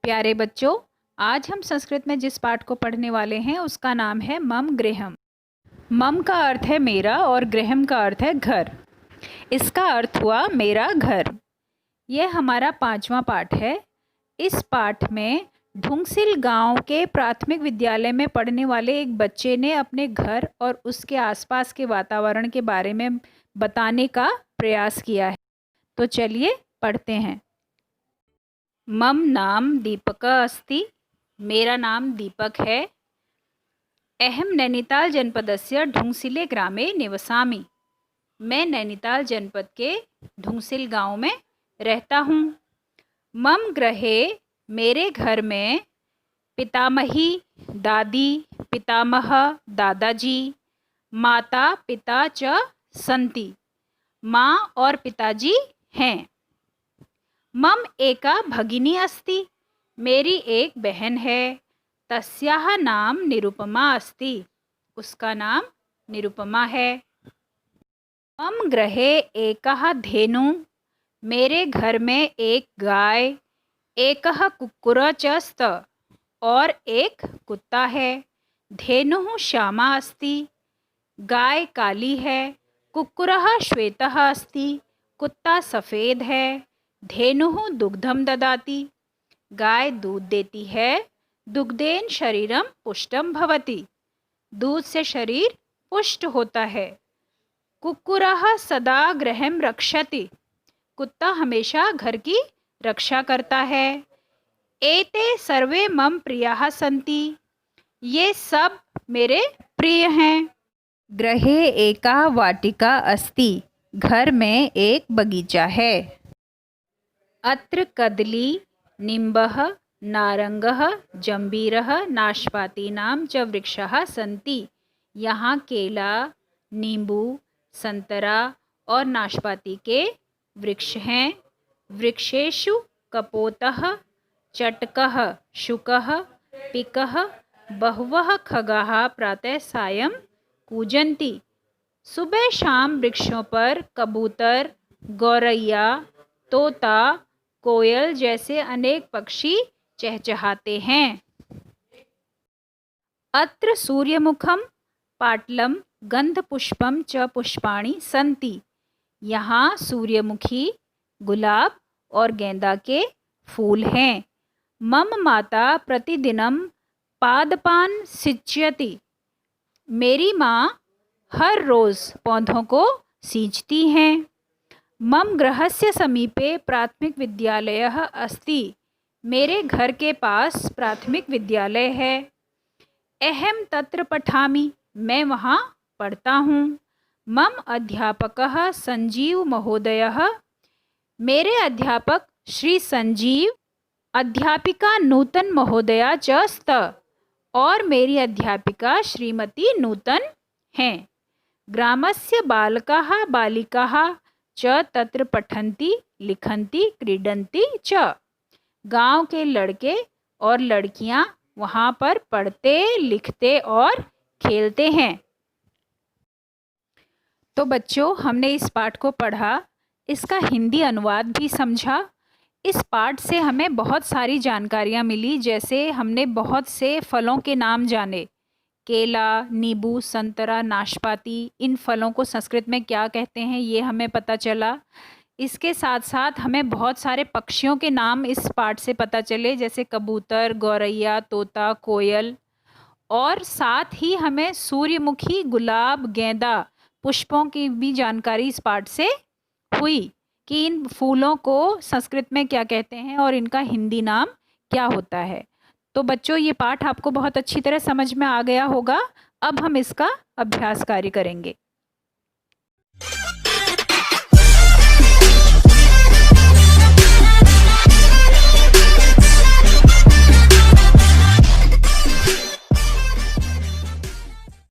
प्यारे बच्चों, आज हम संस्कृत में जिस पाठ को पढ़ने वाले हैं उसका नाम है मम गृहम। मम का अर्थ है मेरा और गृहम का अर्थ है घर। इसका अर्थ हुआ मेरा घर। यह हमारा 5वां पाठ है। इस पाठ में ढुंगसिल गांव के प्राथमिक विद्यालय में पढ़ने वाले एक बच्चे ने अपने घर और उसके आसपास के वातावरण के बारे में बताने का प्रयास किया है। तो चलिए पढ़ते हैं। मम नाम दीपक अस्ति। मेरा नाम दीपक है। अहम नैनीताल जनपदस्य ढुंगसिले ग्रामे निवसामि। मैं नैनीताल जनपद के ढुंगसिल गांव में रहता हूँ। मम गृहे मेरे घर में पितामही, दादी, पितामह, दादाजी, माता पिता च सन्ति। माँ और पिताजी हैं। मम एका भगिनी अस्ति। मेरी एक बहन है। तस्याः नाम निरुपमा अस्ति। उसका नाम निरुपमा है। मम गृहे एकः धेनु। मेरे घर में एक गाय, एकः कुक्कुर च स्त और एक कुत्ता है। धेनुः श्यामा अस्ति। गाय काली है। कुक्कुरः श्वेतः अस्ति। कुत्ता सफ़ेद है। धेनुः दुग्धम ददाति। गाय दूध देती है। दुग्धेन शरीरम पुष्टम भवति। दूध से शरीर पुष्ट होता है। कुक्कुरः सदा गृहं रक्षति। कुत्ता हमेशा घर की रक्षा करता है। एते सर्वे मम प्रियाः सन्ति। ये सब मेरे प्रिय हैं। गृहे एका वाटिका अस्ति। घर में एक बगीचा है। अत्र कदली, निम्बः, नारंगः, जंबीरः, नाशपातीनां च वृक्षाः सन्ति। यहाँ केला, नींबू, संतरा और नाशपाती के वृक्ष हैं। वृक्षेषु कपोतः, चटकः, शुकः, पिकः, बहवः खगाः प्रातः सायं कूजन्ति। सुबह शाम वृक्षों पर कबूतर, गौरैया, तोता, कोयल जैसे अनेक पक्षी चहचहाते हैं। अत्र सूर्यमुखम, पाटलम, गंधपुष्पम च पुष्पाणि सन्ति। यहाँ सूर्यमुखी, गुलाब और गेंदा के फूल हैं। मम माता प्रतिदिनम पादपान सिंचयति। मेरी माँ हर रोज़ पौधों को सींचती हैं। मम गृहस्य समीपे प्राथमिक विद्यालयः अस्ति। मेरे घर के पास प्राथमिक विद्यालय है। अहम तत्र पठामि। मैं वहाँ पढ़ता हूँ। मम अध्यापकः संजीव महोदयः। मेरे अध्यापक श्री संजीव, अध्यापिका नूतन महोदया च स्त और मेरी अध्यापिका श्रीमती नूतन हैं। ग्रामस्य बालकाः बालिकाः च तत्र पठन्ति, लिखन्ति, क्रीडन्ति च। गांव के लड़के और लड़कियां वहाँ पर पढ़ते, लिखते और खेलते हैं। तो बच्चों, हमने इस पाठ को पढ़ा, इसका हिंदी अनुवाद भी समझा। इस पाठ से हमें बहुत सारी जानकारियाँ मिली। जैसे हमने बहुत से फलों के नाम जाने। केला, नींबू, संतरा, नाशपाती, इन फलों को संस्कृत में क्या कहते हैं ये हमें पता चला। इसके साथ साथ हमें बहुत सारे पक्षियों के नाम इस पाठ से पता चले, जैसे कबूतर, गौरैया, तोता, कोयल। और साथ ही हमें सूर्यमुखी, गुलाब, गेंदा पुष्पों की भी जानकारी इस पाठ से हुई कि इन फूलों को संस्कृत में क्या कहते हैं और इनका हिंदी नाम क्या होता है। तो बच्चों, ये पाठ आपको बहुत अच्छी तरह समझ में आ गया होगा। अब हम इसका अभ्यास कार्य करेंगे।